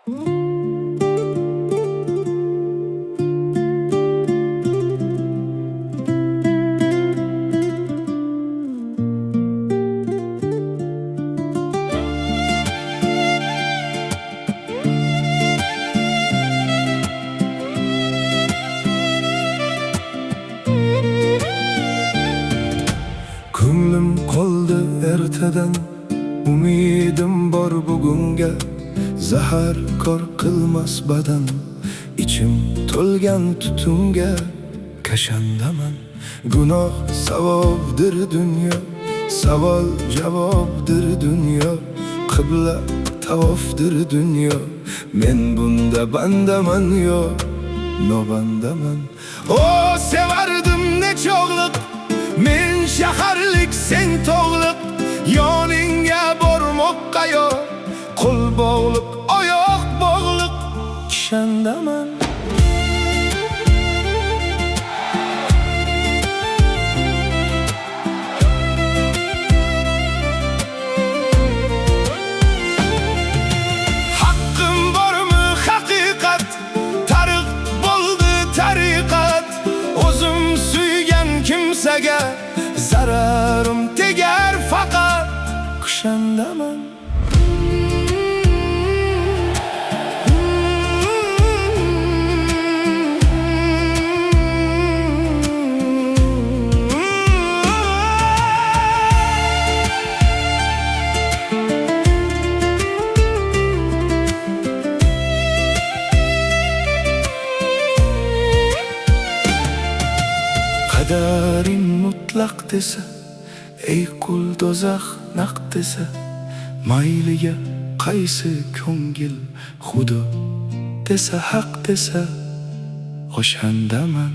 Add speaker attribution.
Speaker 1: Ko'nglim qoldi ertadan, umidim bor bugunga. Zahar kor qilmas badan, ichim to'lgan tutunga. Kashandaman, gunoh savobdir dunyo, savol javobdir dunyo, qibla tavofdir dunyo. Men bunda bandaman yo, nobandaman. O sevardim ne cho'g'liq, men shaharlik sen tog'liq. Yoningga bormoqqa yo, qo'l bog'liq, oyoq bog'liq. Kishandaman. Haqqim bormi haqiqat, tariq bo'ldi tariqat. O'zim suygan kimsaga zararim tegar faqat. Kushandaman. Qadaring mutlaq desa, ey qul do'zax naq desa, mayliga qaysi ko'ngil xudo desa, haq desa, o'shandaman.